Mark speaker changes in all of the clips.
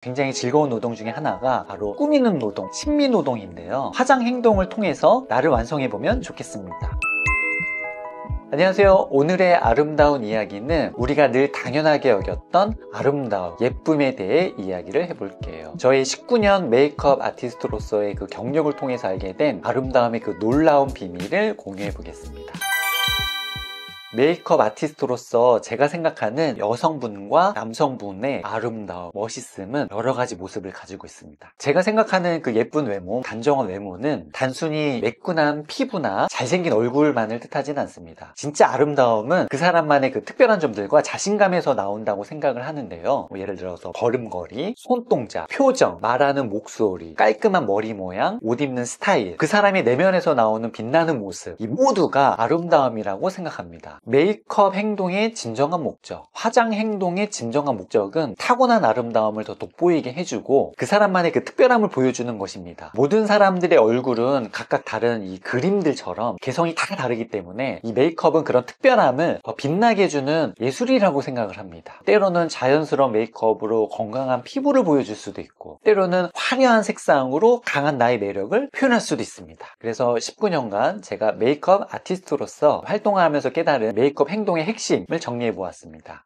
Speaker 1: 굉장히 즐거운 노동 중에 하나가 바로 꾸미는 노동, 심미 노동인데요. 화장 행동을 통해서 나를 완성해보면 좋겠습니다. 안녕하세요. 오늘의 아름다운 이야기는 우리가 늘 당연하게 여겼던 아름다움, 예쁨에 대해 이야기를 해볼게요. 저의 19년 메이크업 아티스트로서의 그 경력을 통해서 알게 된 아름다움의 그 놀라운 비밀을 공유해 보겠습니다. 메이크업 아티스트로서 제가 생각하는 여성분과 남성분의 아름다움, 멋있음은 여러 가지 모습을 가지고 있습니다. 제가 생각하는 그 예쁜 외모, 단정한 외모는 단순히 매끈한 피부나 잘생긴 얼굴만을 뜻하진 않습니다. 진짜 아름다움은 그 사람만의 그 특별한 점들과 자신감에서 나온다고 생각을 하는데요. 예를 들어서 걸음걸이, 손동작, 표정, 말하는 목소리, 깔끔한 머리 모양, 옷 입는 스타일, 그 사람의 내면에서 나오는 빛나는 모습, 이 모두가 아름다움이라고 생각합니다. 메이크업 행동의 진정한 목적, 화장 행동의 진정한 목적은 타고난 아름다움을 더 돋보이게 해주고 그 사람만의 그 특별함을 보여주는 것입니다. 모든 사람들의 얼굴은 각각 다른 이 그림들처럼 개성이 다 다르기 때문에 이 메이크업은 그런 특별함을 더 빛나게 해주는 예술이라고 생각을 합니다. 때로는 자연스러운 메이크업으로 건강한 피부를 보여줄 수도 있고, 때로는 화려한 색상으로 강한 나의 매력을 표현할 수도 있습니다. 그래서 19년간 제가 메이크업 아티스트로서 활동하면서 깨달은 메이크업 행동의 핵심을 정리해 보았습니다.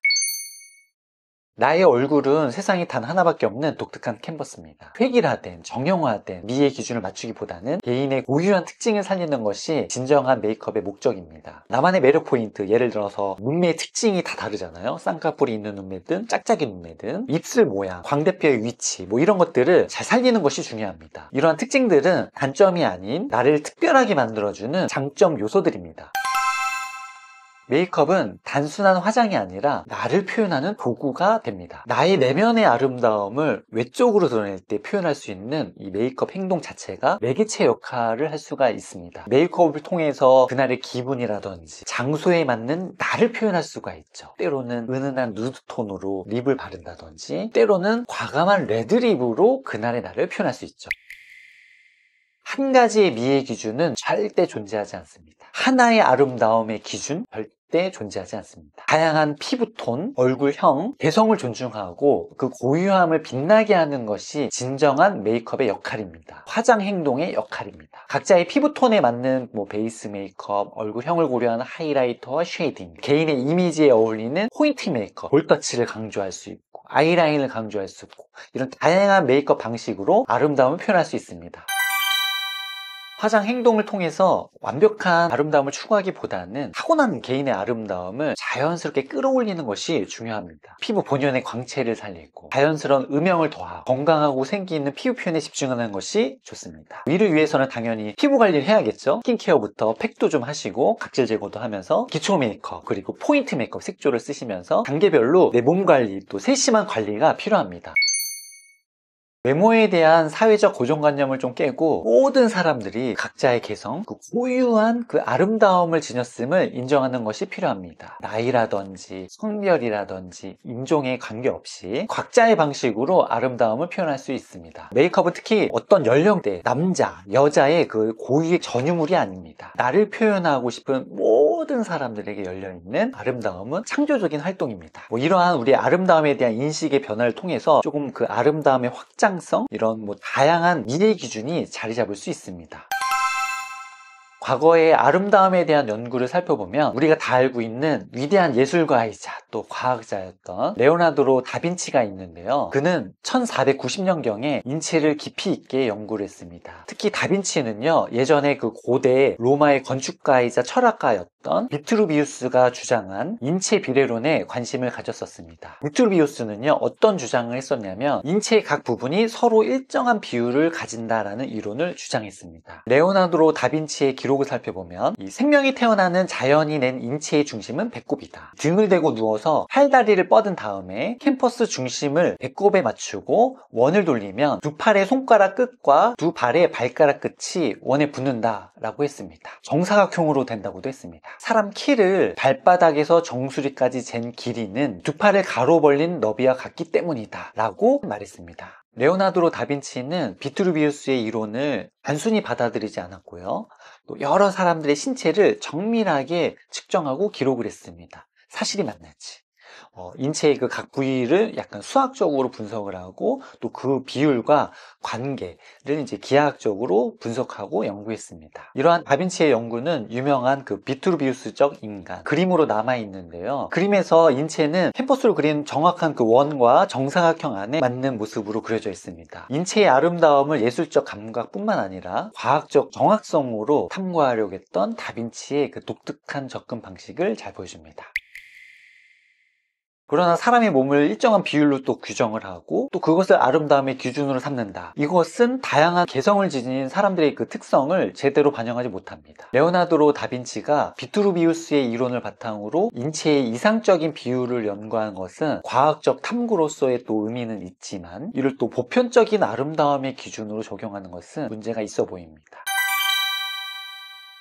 Speaker 1: 나의 얼굴은 세상에 단 하나밖에 없는 독특한 캔버스입니다. 획일화된, 정형화된 미의 기준을 맞추기보다는 개인의 고유한 특징을 살리는 것이 진정한 메이크업의 목적입니다. 나만의 매력 포인트, 예를 들어서 눈매의 특징이 다 다르잖아요. 쌍꺼풀이 있는 눈매든 짝짝이 눈매든 입술 모양, 광대뼈의 위치, 이런 것들을 잘 살리는 것이 중요합니다. 이러한 특징들은 단점이 아닌 나를 특별하게 만들어주는 장점 요소들입니다. 메이크업은 단순한 화장이 아니라 나를 표현하는 도구가 됩니다. 나의 내면의 아름다움을 외적으로 드러낼 때 표현할 수 있는 이 메이크업 행동 자체가 매개체 역할을 할 수가 있습니다. 메이크업을 통해서 그날의 기분이라든지 장소에 맞는 나를 표현할 수가 있죠. 때로는 은은한 누드톤으로 립을 바른다든지, 때로는 과감한 레드립으로 그날의 나를 표현할 수 있죠. 한 가지의 미의 기준은 절대 존재하지 않습니다. 하나의 아름다움의 기준 절대 존재하지 않습니다. 다양한 피부톤, 얼굴형, 개성을 존중하고 그 고유함을 빛나게 하는 것이 진정한 메이크업의 역할입니다. 화장 행동의 역할입니다. 각자의 피부톤에 맞는 베이스 메이크업, 얼굴형을 고려하는 하이라이터와 쉐이딩, 개인의 이미지에 어울리는 포인트 메이크업, 볼터치를 강조할 수 있고 아이라인을 강조할 수 있고, 이런 다양한 메이크업 방식으로 아름다움을 표현할 수 있습니다. 화장 행동을 통해서 완벽한 아름다움을 추구하기보다는 타고난 개인의 아름다움을 자연스럽게 끌어올리는 것이 중요합니다. 피부 본연의 광채를 살리고 자연스러운 음영을 더하고 건강하고 생기 있는 피부 표현에 집중하는 것이 좋습니다. 이를 위해서는 당연히 피부 관리를 해야겠죠. 스킨케어부터 팩도 좀 하시고 각질 제거도 하면서 기초 메이크업, 그리고 포인트 메이크업 색조를 쓰시면서 단계별로 내 몸 관리, 또 세심한 관리가 필요합니다. 외모에 대한 사회적 고정관념을 좀 깨고 모든 사람들이 각자의 개성, 그 고유한 그 아름다움을 지녔음을 인정하는 것이 필요합니다. 나이라든지 성별이라든지 인종에 관계없이 각자의 방식으로 아름다움을 표현할 수 있습니다. 메이크업은 특히 어떤 연령대, 남자, 여자의 그 고유의 전유물이 아닙니다. 나를 표현하고 싶은 모든 사람들에게 열려있는 아름다움은 창조적인 활동입니다. 이러한 우리 아름다움에 대한 인식의 변화를 통해서 조금 그 아름다움의 확장, 이런 다양한 미의 기준이 자리 잡을 수 있습니다. 과거의 아름다움에 대한 연구를 살펴보면 우리가 다 알고 있는 위대한 예술가이자 또 과학자였던 레오나르도 다빈치가 있는데요. 그는 1490년경에 인체를 깊이 있게 연구를 했습니다. 특히 다빈치는요, 예전에 그 고대 로마의 건축가이자 철학가였던 비트루비우스가 주장한 인체 비례론에 관심을 가졌었습니다. 비트루비우스는요, 어떤 주장을 했었냐면 인체의 각 부분이 서로 일정한 비율을 가진다라는 이론을 주장했습니다. 레오나르도 다빈치의 기록을 살펴보면 이 생명이 태어나는 자연이 낸 인체의 중심은 배꼽이다. 등을 대고 누워서 팔다리를 뻗은 다음에 캔버스 중심을 배꼽에 맞추고 원을 돌리면 두 팔의 손가락 끝과 두 발의 발가락 끝이 원에 붙는다 라고 했습니다. 정사각형으로 된다고도 했습니다. 사람 키를 발바닥에서 정수리까지 잰 길이는 두 팔을 가로 벌린 너비와 같기 때문이다 라고 말했습니다. 레오나르도 다빈치는 비트루비우스의 이론을 단순히 받아들이지 않았고요. 또 여러 사람들의 신체를 정밀하게 측정하고 기록을 했습니다. 사실이 맞는지. 인체의 그 각 부위를 약간 수학적으로 분석을 하고 또 그 비율과 관계를 이제 기하학적으로 분석하고 연구했습니다. 이러한 다빈치의 연구는 유명한 그 비트루비우스적 인간 그림으로 남아 있는데요. 그림에서 인체는 캔버스로 그린 정확한 그 원과 정사각형 안에 맞는 모습으로 그려져 있습니다. 인체의 아름다움을 예술적 감각뿐만 아니라 과학적 정확성으로 탐구하려고 했던 다빈치의 그 독특한 접근 방식을 잘 보여줍니다. 그러나 사람의 몸을 일정한 비율로 또 규정을 하고 또 그것을 아름다움의 기준으로 삼는다. 이것은 다양한 개성을 지닌 사람들의 그 특성을 제대로 반영하지 못합니다. 레오나르도 다빈치가 비트루비우스의 이론을 바탕으로 인체의 이상적인 비율을 연구한 것은 과학적 탐구로서의 또 의미는 있지만 이를 또 보편적인 아름다움의 기준으로 적용하는 것은 문제가 있어 보입니다.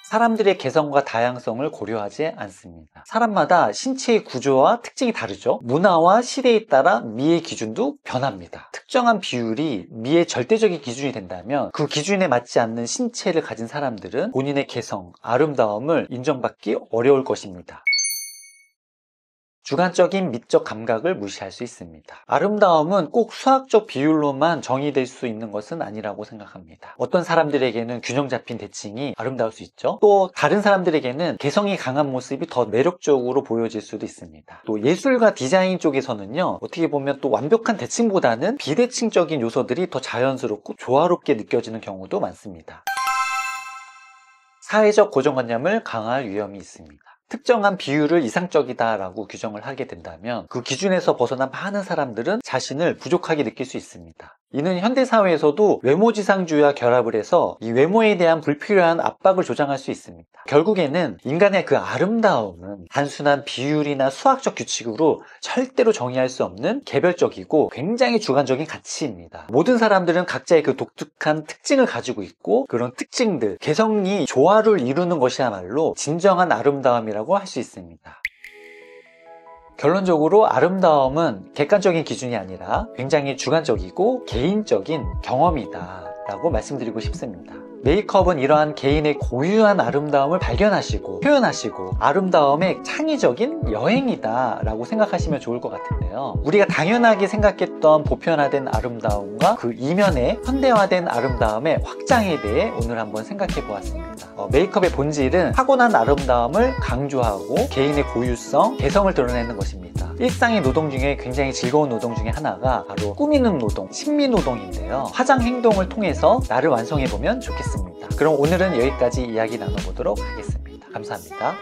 Speaker 1: 사람들의 개성과 다양성을 고려하지 않습니다. 사람마다 신체의 구조와 특징이 다르죠. 문화와 시대에 따라 미의 기준도 변합니다. 특정한 비율이 미의 절대적인 기준이 된다면 그 기준에 맞지 않는 신체를 가진 사람들은 본인의 개성, 아름다움을 인정받기 어려울 것입니다. 주관적인 미적 감각을 무시할 수 있습니다. 아름다움은 꼭 수학적 비율로만 정의될 수 있는 것은 아니라고 생각합니다. 어떤 사람들에게는 균형 잡힌 대칭이 아름다울 수 있죠. 또 다른 사람들에게는 개성이 강한 모습이 더 매력적으로 보여질 수도 있습니다. 또 예술과 디자인 쪽에서는요, 어떻게 보면 또 완벽한 대칭보다는 비대칭적인 요소들이 더 자연스럽고 조화롭게 느껴지는 경우도 많습니다. 사회적 고정관념을 강화할 위험이 있습니다. 특정한 비율을 이상적이다라고 규정을 하게 된다면 그 기준에서 벗어난 많은 사람들은 자신을 부족하게 느낄 수 있습니다. 이는 현대사회에서도 외모지상주의와 결합을 해서 이 외모에 대한 불필요한 압박을 조장할 수 있습니다. 결국에는 인간의 그 아름다움은 단순한 비율이나 수학적 규칙으로 절대로 정의할 수 없는 개별적이고 굉장히 주관적인 가치입니다. 모든 사람들은 각자의 그 독특한 특징을 가지고 있고 그런 특징들, 개성이 조화를 이루는 것이야말로 진정한 아름다움이라고 할 수 있습니다. 결론적으로 아름다움은 객관적인 기준이 아니라 굉장히 주관적이고 개인적인 경험이다 라고 말씀드리고 싶습니다. 메이크업은 이러한 개인의 고유한 아름다움을 발견하시고 표현하시고 아름다움의 창의적인 여행이다 라고 생각하시면 좋을 것 같은데요. 우리가 당연하게 생각했던 보편화된 아름다움과 그 이면의 현대화된 아름다움의 확장에 대해 오늘 한번 생각해 보았습니다. 메이크업의 본질은 타고난 아름다움을 강조하고 개인의 고유성, 개성을 드러내는 것입니다. 일상의 노동 중에 굉장히 즐거운 노동 중에 하나가 바로 꾸미는 노동, 신미노동인데요. 화장 행동을 통해서 나를 완성해보면 좋겠습니다. 그럼 오늘은 여기까지 이야기 나눠보도록 하겠습니다. 감사합니다.